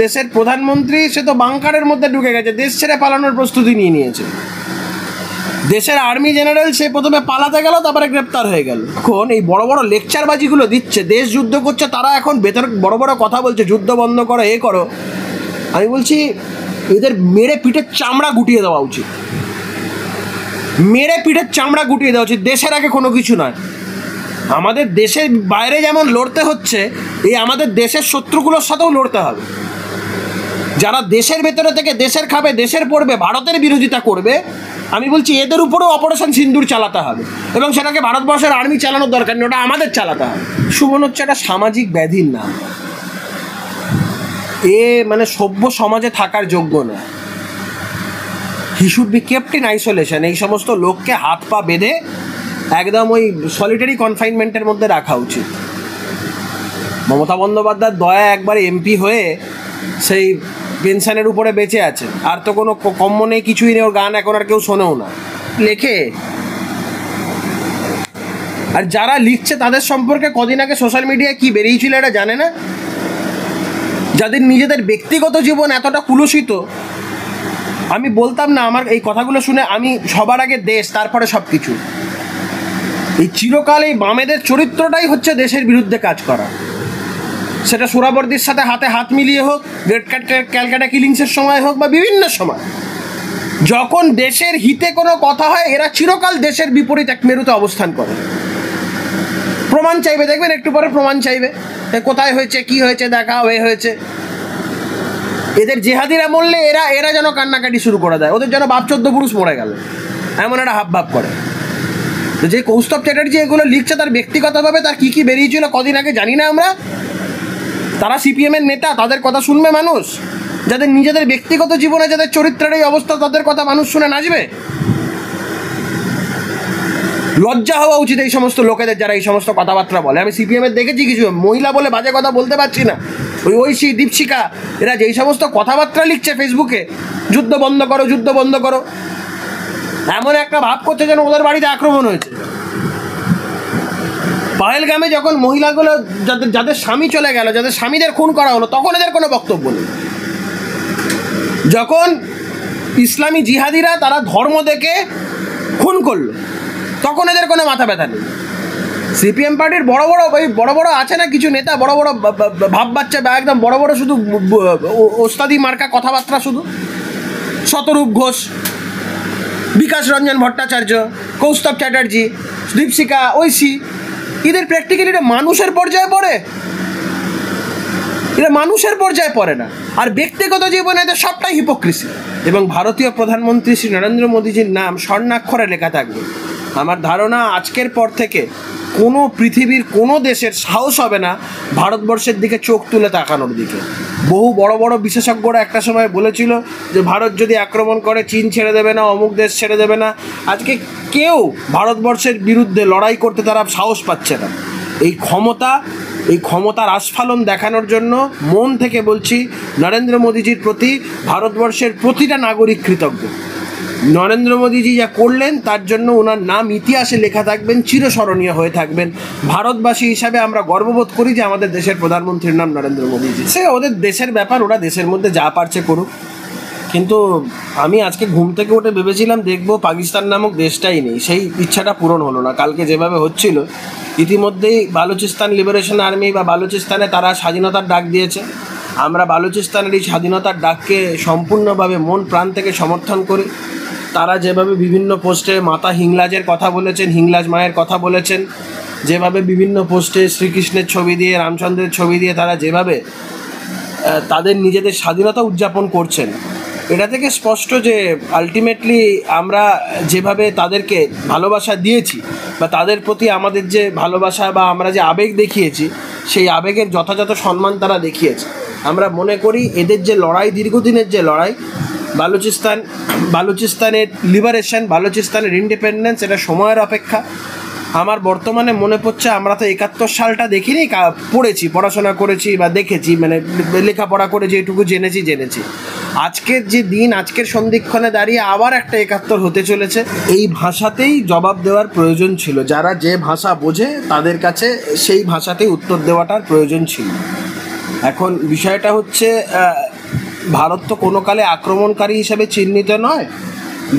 দেশের প্রধানমন্ত্রী সে তো বাংকারের মধ্যে ঢুকে গেছে, দেশ ছেড়ে পালানোর প্রস্তুতি নিয়ে নিয়েছে। দেশের আর্মি জেনারেল সে প্রথমে পালাতে গেল, তারপরে গ্রেপ্তার হয়ে গেল। এখন এই বড় বড় লেকচারবাজিগুলো দিচ্ছে, দেশ যুদ্ধ করছে, তারা এখন ভেতর বড় বড় কথা বলছে, যুদ্ধ বন্ধ করো, এ করো। আমি বলছি এদের মেরে পিঠের চামড়া গুটিয়ে দেওয়া উচিত, মেরে পিঠের চামড়া গুটিয়ে দেওয়া উচিত। দেশের আগে কোনো কিছু নয়। আমাদের দেশের বাইরে যেমন লড়তে হচ্ছে, এই আমাদের দেশের শত্রুগুলোর সাথেও লড়তে হবে। যারা দেশের ভেতরে থেকে দেশের খাবে, দেশের পড়বে, ভারতের বিরোধিতা করবে, আমি বলছি এদের উপরেও অপারেশন সিন্দুর চালাতে হবে, এবং সেটাকে ভারতবর্ষের আর্মি চালানোর দরকার নেই, ওটা আমাদের চালাতে হবে। সুমন হচ্ছে একটা সামাজিক ব্যাধির নাম, এ মানে সভ্য সমাজে থাকার যোগ্য না। He should be kept in isolation. এই সমস্ত লোককে হাত পা বেঁধে একদম ওই সলিটারি কনফাইনমেন্টের মধ্যে রাখা উচিত। মমতা বন্দ্যোপাধ্যায় দয়া একবার এমপি হয়ে সেই পেনশনের উপরে বেঁচে আছে, আর তো কোনো কম্য নেই, কিছুই নেই, ওর গান এখন আর কেউ শোনেও না, লেখে। আর যারা লিখছে তাদের সম্পর্কে কদিন আগে সোশ্যাল মিডিয়ায় কি বেরিয়েছিল এটা জানে না? যাদের নিজেদের ব্যক্তিগত জীবন এতটা কুলুষিত, আমি বলতাম না, আমার এই কথাগুলো শুনে আমি সবার আগে দেশ, তারপরে সব কিছু। এই চিরকাল এই বামেদের চরিত্রটাই হচ্ছে দেশের বিরুদ্ধে কাজ করা। সেটা সোহরাবর্দীর সাথে হাতে হাত মিলিয়ে হোক, গ্রেট ক্যালকাটা কিলিংসের সময় হোক, বা বিভিন্ন সময় যখন দেশের হিতে কোনো কথা হয়, এরা চিরকাল দেশের বিপরীত এক মেরুতে অবস্থান করে। প্রমাণ চাইবে, দেখবেন একটু পরে প্রমাণ চাইবে, কোথায় হয়েছে, কি হয়েছে, দেখাও, এ হয়েছে। এদের জেহাদিরা মরলে এরা যেন কান্নাকাটি শুরু করে দেয়, ওদের যেন বাপ 14 পুরুষ মরে গেল, এমন একটা হাবভাব করে। তো যে কৌস্তব চ্যাটার্জি এগুলো লিখছে, তার ব্যক্তিগতভাবে তার কী কী বেরিয়েছিল কদিন আগে জানি না আমরা। তারা সিপিএমের নেতা, তাদের কথা শুনবে মানুষ? যাদের নিজেদের ব্যক্তিগত জীবনে যাদের চরিত্রের এই অবস্থা, তাদের কথা মানুষ শুনে নাচবে? লজ্জা হওয়া উচিত এই সমস্ত লোকেদের যারা এই সমস্ত কথাবার্তা বলে। আমি সিপিএমের দেখেছি কিছু মহিলা বলে বাজে কথা বলতে পারছি না, ওই ঐশী, দীপশিকা, এরা যেই সমস্ত কথাবার্তা লিখছে ফেসবুকে, যুদ্ধ বন্ধ করো, যুদ্ধ বন্ধ করো, এমন একটা ভাব করছে যেন ওদের বাড়িতে আক্রমণ হয়েছে। পহেলগামে যখন মহিলাগুলো যাদের স্বামী চলে গেল, যাদের স্বামীদের খুন করা হলো, তখন এদের কোনো বক্তব্য নেই। যখন ইসলামী জিহাদিরা তারা ধর্ম দেখে খুন করলো, তখন এদের কোনো মাথা ব্যথা নেই। সিপিএম পার্টির বড় বড় আছে না কিছু নেতা, বড় বড় ভাব বাচ্চা, বা একদম বড় বড় শুধু ওস্তাদি মার্কা কথাবার্তা, শুধু শতরূপ ঘোষ, বিকাশ রঞ্জন ভট্টাচার্য, কৌস্তব চ্যাটার্জি, দীপশিকা, ঐশী, এদের প্র্যাকটিক্যালি এটা মানুষের পর্যায়ে পড়ে? এরা মানুষের পর্যায়ে পড়ে না। আর ব্যক্তিগত জীবনে এদের সবটাই হিপোক্রিসি। এবং ভারতীয় প্রধানমন্ত্রী শ্রী নরেন্দ্র মোদীজির নাম স্বর্ণাক্ষরে লেখা থাকবে। আমার ধারণা আজকের পর থেকে কোনো পৃথিবীর কোনো দেশের সাহস হবে না ভারতবর্ষের দিকে চোখ তুলে তাকানোর দিকে। বহু বড় বড় বিশেষজ্ঞরা একটা সময় বলেছিল যে ভারত যদি আক্রমণ করে চীন ছেড়ে দেবে না, অমুক দেশ ছেড়ে দেবে না। আজকে কেউ ভারতবর্ষের বিরুদ্ধে লড়াই করতে তারা সাহস পাচ্ছে না। এই ক্ষমতার আস্ফালন দেখানোর জন্য মন থেকে বলছি, নরেন্দ্র মোদীজির প্রতি ভারতবর্ষের প্রতিটা নাগরিক কৃতজ্ঞ। নরেন্দ্র মোদীজি যা করলেন তার জন্য ওনার নাম ইতিহাসে লেখা থাকবেন, চিরস্মরণীয় হয়ে থাকবেন। ভারতবাসী হিসাবে আমরা গর্ববোধ করি যে আমাদের দেশের প্রধানমন্ত্রীর নাম নরেন্দ্র মোদীজি। সে ওদের দেশের ব্যাপার, ওরা দেশের মধ্যে যা পারছে করুক। কিন্তু আমি আজকে ঘুম থেকে উঠে ভেবেছিলাম দেখবো পাকিস্তান নামক দেশটাই নেই, সেই ইচ্ছাটা পূরণ হলো না। কালকে যেভাবে হচ্ছিল, ইতিমধ্যেই বালুচিস্তান লিবারেশন আর্মি বা বালুচিস্তানে তারা স্বাধীনতার ডাক দিয়েছে। আমরা বালুচিস্তানের এই স্বাধীনতার ডাককে সম্পূর্ণভাবে মন প্রাণ থেকে সমর্থন করি। তারা যেভাবে বিভিন্ন পোস্টে মাতা হিংলাজের কথা বলেছেন, হিংলাজ মায়ের কথা বলেছেন, যেভাবে বিভিন্ন পোস্টে শ্রীকৃষ্ণের ছবি দিয়ে, রামচন্দ্রের ছবি দিয়ে তারা যেভাবে তাদের নিজেদের স্বাধীনতা উদযাপন করছেন, এটা থেকে স্পষ্ট যে আলটিমেটলি আমরা যেভাবে তাদেরকে ভালোবাসা দিয়েছি বা তাদের প্রতি আমাদের যে ভালোবাসা বা আমরা যে আবেগ দেখিয়েছি, সেই আবেগের যথাযথ সম্মান তারা দেখিয়েছে। আমরা মনে করি এদের যে লড়াই, দীর্ঘদিনের যে লড়াই, বালুচিস্তানের লিবারেশন, বালুচিস্তানের ইন্ডিপেন্ডেন্স, এটা সময়ের অপেক্ষা। আমার বর্তমানে মনে পড়ছে আমরা তো 71 সালটা দেখিনি, পড়েছি, পড়াশোনা করেছি বা দেখেছি, মানে লেখাপড়া করে যেটুকু জেনেছি। আজকের যে দিন, আজকের সন্ধিক্ষণে দাঁড়িয়ে আবার একটা 71 হতে চলেছে। এই ভাষাতেই জবাব দেওয়ার প্রয়োজন ছিল। যারা যে ভাষা বোঝে তাদের কাছে সেই ভাষাতেই উত্তর দেওয়াটার প্রয়োজন ছিল। এখন বিষয়টা হচ্ছে ভারত তো কোনো কালে আক্রমণকারী হিসেবে চিহ্নিত নয়।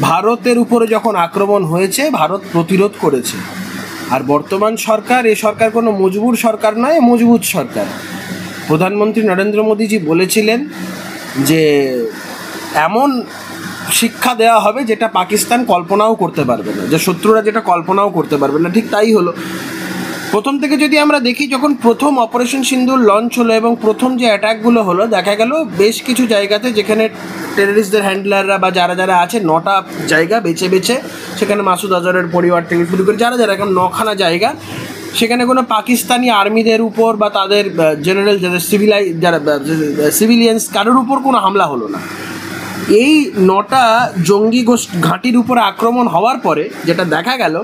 ভারতের উপরে যখন আক্রমণ হয়েছে ভারত প্রতিরোধ করেছে। আর বর্তমান সরকার, এ সরকার কোনো মজবুর সরকার নয়, মজবুত সরকার। প্রধানমন্ত্রী নরেন্দ্র মোদীজি বলেছিলেন যে এমন শিক্ষা দেওয়া হবে যেটা পাকিস্তান কল্পনাও করতে পারবে না, যে শত্রুরা যেটা কল্পনাও করতে পারবে না। ঠিক তাই হলো। প্রথম থেকে যদি আমরা দেখি, যখন প্রথম অপারেশন সিন্দুর লঞ্চ হলো এবং প্রথম যে অ্যাটাকগুলো হলো, দেখা গেল বেশ কিছু জায়গাতে যেখানে টেররিস্টদের হ্যান্ডলাররা বা যারা যারা আছে 9টা জায়গা বেছে বেছে, সেখানে মাসুদ আজহারের পরিবার থেকে শুরু করে যারা যারা এখন 9খানা জায়গা, সেখানে কোনো পাকিস্তানি আর্মিদের উপর বা তাদের জেনারেল যাদের সিভিলিয়ান্স কারোর উপর কোনো হামলা হলো না। এই 9টা জঙ্গি ঘাঁটির উপরে আক্রমণ হওয়ার পরে যেটা দেখা গেল,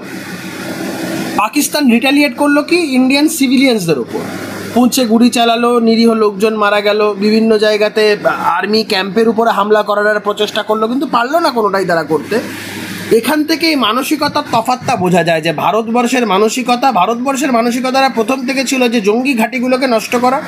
পাকিস্তান রিটালিয়েট করলো কি ইন্ডিয়ান সিভিলিয়ান্সদের ওপর, পুঁছে গুলি চালালো, নিরীহ লোকজন মারা গেল, বিভিন্ন জায়গাতে আর্মি ক্যাম্পের উপরে হামলা করার প্রচেষ্টা করলো, কিন্তু পারলো না কোনোটাই তারা করতে। এখান থেকে এই মানসিকতার তফাৎটা বোঝা যায় যে ভারতবর্ষের মানসিকতাটা প্রথম থেকে ছিল যে জঙ্গি ঘাঁটিগুলোকে নষ্ট করা,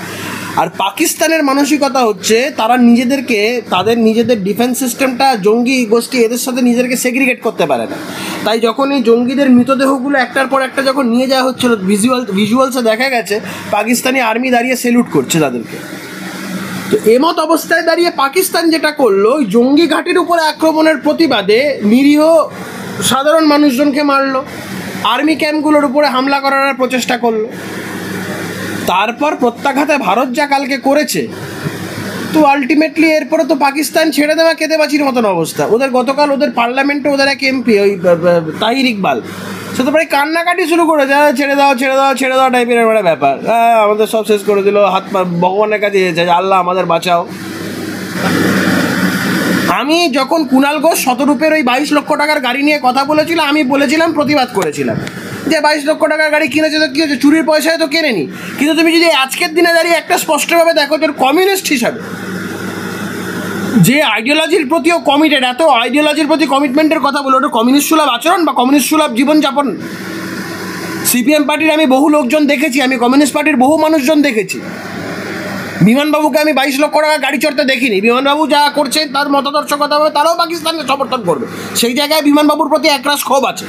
আর পাকিস্তানের মানসিকতা হচ্ছে তারা নিজেদেরকে, তাদের নিজেদের ডিফেন্স সিস্টেমটা জঙ্গি গোষ্ঠী এদের সাথে নিজেদেরকে সেগ্রিগেট করতে পারে না। তাই যখন এই জঙ্গিদের মৃতদেহগুলো একটার পর একটা যখন নিয়ে যাওয়া হচ্ছিল, ভিজুয়ালসে দেখা গেছে পাকিস্তানি আর্মি দাঁড়িয়ে স্যালুট করছে তাদেরকে। তো এমত অবস্থায় দাঁড়িয়ে পাকিস্তান যেটা করলো, ওই জঙ্গি ঘাঁটির উপরে আক্রমণের প্রতিবাদে নিরীহ সাধারণ মানুষজনকে মারলো, আর্মি ক্যাম্পগুলোর উপরে হামলা করার প্রচেষ্টা করলো। তারপর প্রত্যাঘাতে ভারত যা কালকে করেছে, তো আলটিমেটলি এরপরে তো পাকিস্তান ছেড়ে দেওয়া কেঁদেবাচির মতন অবস্থা। ওদের গতকাল ওদের পার্লামেন্টে ওদের এক এমপি, ওই তাহির ইকবাল, সে তো প্রায় কান্নাকাটি শুরু করে দেয়, ছেড়ে দাও টাইপের একটা ব্যাপার। আমাদের সব শেষ করে দিল, হাত পা ভগবানের কাছে এসেছে, আল্লাহ আমাদের বাঁচাও। আমি যখন কুণাল ঘোষ শতরূপের ওই 22 লক্ষ টাকার গাড়ি নিয়ে কথা বলেছিল, আমি বলেছিলাম, প্রতিবাদ করেছিলাম যে 22 লক্ষ টাকার গাড়ি কিনেছে তো কী হচ্ছে, চুরির পয়সায় তো কেনেনি। কিন্তু তুমি যদি আজকের দিনে দাঁড়িয়ে একটা স্পষ্টভাবে দেখো, যে কমিউনিস্ট হিসাবে যে আইডিওলজির প্রতিও কমিটেড, এত আইডিওলজির প্রতি কমিটমেন্টের কথা বলে, ওটা কমিউনিস্ট সুলভ আচরণ বা কমিউনিস্ট সুলভ জীবনযাপন? সিপিএম পার্টির আমি বহু লোকজন দেখেছি, আমি কমিউনিস্ট পার্টির বহু মানুষজন দেখেছি। বিমানবাবুকে আমি 22 লক্ষ টাকা গাড়ি চড়তে দেখিনি। বিমানবাবু যা করছে তার মতাদর্শকতা হবে, তারাও পাকিস্তানকে সমর্থন করবে। সেই জায়গায় বিমানবাবুর প্রতি একরাশ ক্ষোভ আছে,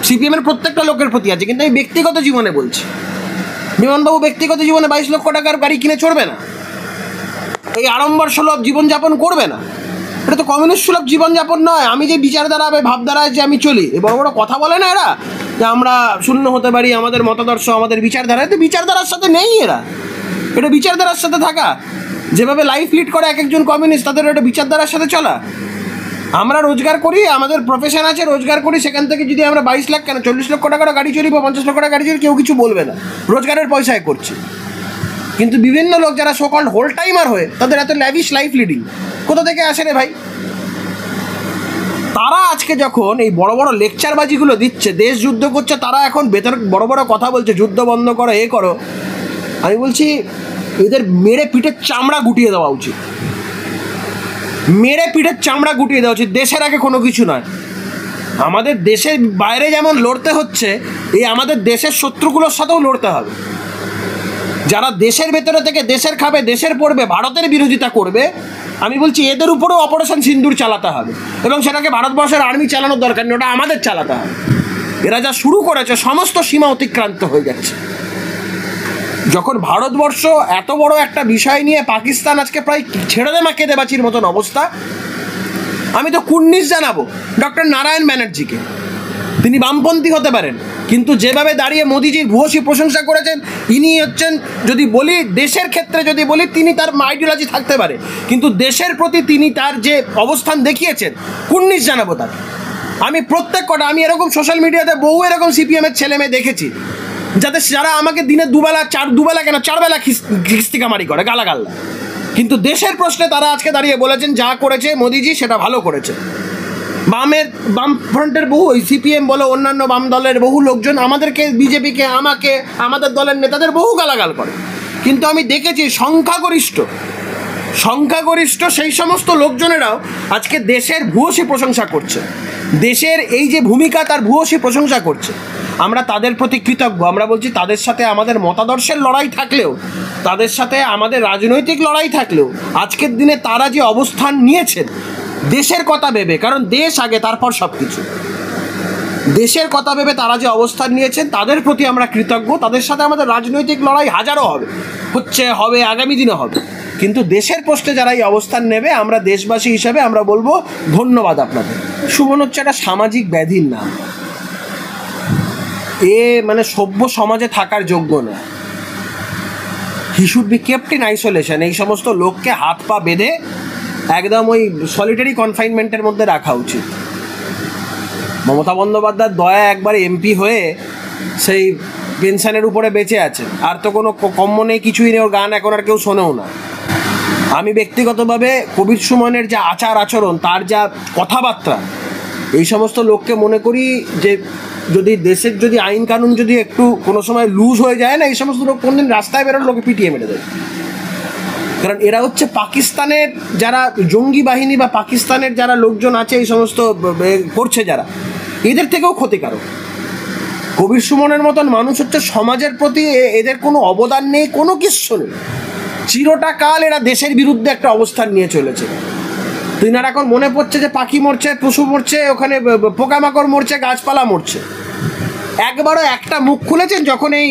সিপিএমের প্রত্যেকটা লোকের প্রতি আছে। কিন্তু আমি ব্যক্তিগত জীবনে বলছি, বিমানবাবু ব্যক্তিগত জীবনে 22 লক্ষ টাকার গাড়ি কিনে চড়বে না, এই আড়ম্বর সুলভ জীবনযাপন করবে না। এটা তো কমিউনিস্ট সুলভ জীবনযাপন নয়। আমি যে বিচারধারা বা ভাবধারায় যে আমি চলি, এ বড় বড় কথা বলে না এরা যে আমরা শূন্য হতে পারি, আমাদের মতাদর্শ, আমাদের বিচারধারা, তো বিচারধারার সাথে নেই এরা। এটা বিচারধারার সাথে থাকা, যেভাবে লাইফ লিড করে এক একজন কমিউনিস্ট, তাদের এটা বিচারধারার সাথে চলা। আমরা রোজগার করি, আমাদের প্রফেশন আছে, রোজগার করি, সেখান থেকে যদি আমরা 22 লাখ কেন 40 লক্ষ টাকার গাড়ি চড়ি বা 50 লক্ষ টাকা গাড়ি চড়ি, কেউ কিছু বলবে না, রোজগারের পয়সায় করছি। কিন্তু বিভিন্ন লোক যারা সোকল্ড হোল টাইমার হয়ে, তাদের এত ল্যাভিশ লাইফ লিডিং কোথা থেকে আসে রে ভাই? তারা আজকে যখন এই বড় বড় লেকচারবাজিগুলো দিচ্ছে, দেশ যুদ্ধ করছে, তারা এখন ভেতর বড় বড় কথা বলছে, যুদ্ধ বন্ধ করো, এ করো। আমি বলছি এদের মেরে পিঠের চামড়া গুটিয়ে দেওয়া উচিত, মেরে পিঠের চামড়া গুটিয়ে দেওয়া উচিত। দেশের আগে কোনো কিছু নয়। আমাদের দেশের বাইরে যেমন লড়তে হচ্ছে, এই আমাদের দেশের শত্রুগুলোর সাথেও লড়তে হবে। যারা দেশের ভেতরে থেকে দেশের খাবে, দেশের পড়বে, ভারতের বিরোধিতা করবে, আমি বলছি এদের উপরেও অপারেশন সিন্দুর চালাতে হবে। এবং সেটাকে ভারতবর্ষের আর্মি চালানোর দরকার নেই, ওটা আমাদের চালাতে হবে। এরা যা শুরু করেছে সমস্ত সীমা অতিক্রান্ত হয়ে যাচ্ছে। যখন ভারতবর্ষ এত বড় একটা বিষয় নিয়ে পাকিস্তান আজকে প্রায় ছেড়ে দেমা কেঁদেবাচির মতন অবস্থা, আমি তো কুর্নিশ জানাবো ডক্টর নারায়ণ ব্যানার্জিকে। তিনি বামপন্থী হতে পারেন, কিন্তু যেভাবে দাঁড়িয়ে মোদিজির ভূয়সী প্রশংসা করেছেন, ইনি হচ্ছেন, যদি বলি দেশের ক্ষেত্রে যদি বলি, তিনি তার আইডিওলজি থাকতে পারে, কিন্তু দেশের প্রতি তিনি তার যে অবস্থান দেখিয়েছেন, কুর্নিশ জানাবো তাকে। আমি প্রত্যেক কটা, আমি এরকম সোশ্যাল মিডিয়াতে বহু এরকম সিপিএমের ছেলে মেয়ে দেখেছি, যারা আমাকে দিনে দুবেলা কেন 4 বেলা খিস্তিকামারি করে, গালাগাল। কিন্তু দেশের প্রশ্নে তারা আজকে দাঁড়িয়ে বলেছেন যা করেছে মোদিজি সেটা ভালো করেছে। বাম ফ্রন্টের বহু, ওই সিপিএম বলো অন্যান্য বাম দলের বহু লোকজন আমাদেরকে, বিজেপিকে, আমাকে, আমাদের দলের নেতাদের বহু গালাগাল করে। কিন্তু আমি দেখেছি সংখ্যাগরিষ্ঠ সংখ্যাগরিষ্ঠ সেই সমস্ত লোকজনেরাও আজকে দেশের ভূয়সী প্রশংসা করছে, দেশের এই যে ভূমিকা তার ভূয়সী প্রশংসা করছে। আমরা তাদের প্রতি কৃতজ্ঞ। আমরা বলছি তাদের সাথে আমাদের মতাদর্শের লড়াই থাকলেও, তাদের সাথে আমাদের রাজনৈতিক লড়াই থাকলেও আজকের দিনে তারা যে অবস্থান নিয়েছেন দেশের কথা ভেবে, কারণ দেশ আগে তারপর সব কিছু, দেশের কথা ভেবে তারা যে অবস্থান নিয়েছেন তাদের প্রতি আমরা কৃতজ্ঞ। তাদের সাথে আমাদের রাজনৈতিক লড়াই হাজারও হবে, আগামী দিনে হবে, কিন্তু দেশের প্রশ্নে যারা এই অবস্থান নেবে আমরা দেশবাসী হিসাবে আমরা বলবো ধন্যবাদ আপনাদের। সুমন হচ্ছে একটা সামাজিক ব্যাধির নাম, মানে সভ্য সমাজে থাকার যোগ্য না। He should be kept in isolation. এই সমস্ত লোককে হাত পা বেঁধে একদম ওই সলিটারি কনফাইনমেন্টের মধ্যে রাখা উচিত। মমতা বন্দ্যোপাধ্যায় দয়া একবার এমপি হয়ে সেই পেনশনের উপরে বেঁচে আছে, আর তো কোনো কম্য নেই, কিছুই নেই, ওর গান এখন আর কেউ শোনেও না। আমি ব্যক্তিগতভাবে কবির সুমনের যা আচার আচরণ, তার যা কথাবার্তা, এই সমস্ত লোককে মনে করি যে যদি দেশের যদি আইন কানুন যদি একটু কোনো সময় লুজ হয়ে যায় না, এই সমস্ত লোক কোনদিন রাস্তায় বেরোর লোকে পিটিয়ে মেরে দেয়। কারণ এরা হচ্ছে পাকিস্তানের যারা জঙ্গি বাহিনী বা পাকিস্তানের যারা লোকজন আছে এই সমস্ত করছে যারা, এদের থেকেও ক্ষতিকারক। কবির সুমনের মতন মানুষ হচ্ছে সমাজের প্রতি এদের কোনো অবদান নেই, কোনো কিচ্ছু নেই। চিরটা কাল এরা দেশের বিরুদ্ধে একটা অবস্থান নিয়ে চলেছে। তিনার এখন মনে পড়ছে যে পাখি মরছে, পশু মরছে, ওখানে পোকামাকড় মরছে, গাছপালা মরছে। একবারও একটা মুখ খুলেছেন যখন এই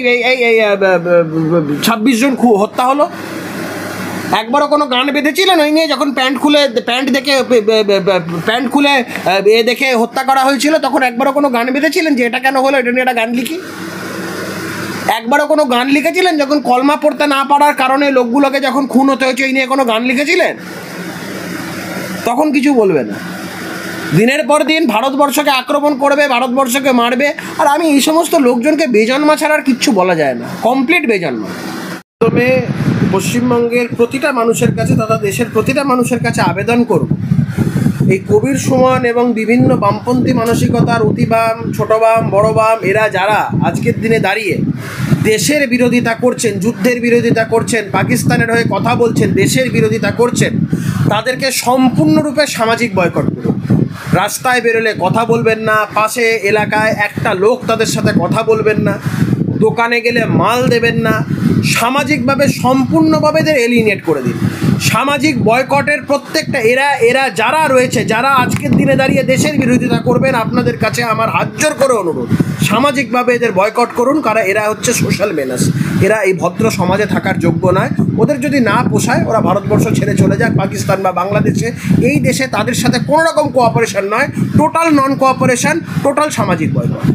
26 জন হত্যা হলো? একবারও কোনো গান বেঁধেছিলেন ওই নিয়ে? যখন প্যান্ট খুলে দেখে হত্যা করা হয়েছিল তখন একবারও কোনো গান বেঁধেছিলেন যে এটা কেন হলো, এটা নিয়ে একটা গান লিখি? একবারও কোনো গান লিখেছিলেন যখন কলমা পড়তে না পারার কারণে লোকগুলোকে যখন খুন হতে হয়েছে এই নিয়ে কোনো গান লিখেছিলেন? তখন কিছু বলবে না। দিনের পর দিন ভারতবর্ষকে আক্রমণ করবে, ভারতবর্ষকে মারবে। আর আমি এই সমস্ত লোকজনকে বেজন্মা ছাড়া আর কিচ্ছু বলা যায় না, কমপ্লিট বেজন্মা। তবে পশ্চিমবঙ্গের প্রতিটা মানুষের কাছে তথা দেশের প্রতিটা মানুষের কাছে আবেদন করব, এই কবির সুমন এবং বিভিন্ন বামপন্থী মানসিকতার অতি বাম, ছোট বাম, বড় বাম, এরা যারা আজকের দিনে দাঁড়িয়ে দেশের বিরোধিতা করছেন, যুদ্ধের বিরোধিতা করছেন, পাকিস্তানের হয়ে কথা বলছেন, দেশের বিরোধিতা করছেন, তাদেরকে সম্পূর্ণরূপে সামাজিক বয়কট করুন। রাস্তায় বেরোলে কথা বলবেন না, পাশে এলাকায় একটা লোক তাদের সাথে কথা বলবেন না, দোকানে গেলে মাল দেবেন না, সামাজিকভাবে সম্পূর্ণভাবে এদের এলিনেট করে দিন। সামাজিক বয়কটের প্রত্যেকটা এরা যারা রয়েছে, যারা আজকের দিনে দাঁড়িয়ে দেশের বিরোধিতা করবেন, আপনাদের কাছে আমার হাত জোর করে অনুরোধ, সামাজিকভাবে এদের বয়কট করুন। কারণ এরা হচ্ছে সোশ্যাল মেনাস, এরা এই ভদ্র সমাজে থাকার যোগ্য নয়। ওদের যদি না পোষায় ওরা ভারতবর্ষ ছেড়ে চলে যাক পাকিস্তান বা বাংলাদেশে। এই দেশে তাদের সাথে কোনো রকম কোঅপারেশন নয়, টোটাল নন কোঅপারেশন, টোটাল সামাজিক বয়কট।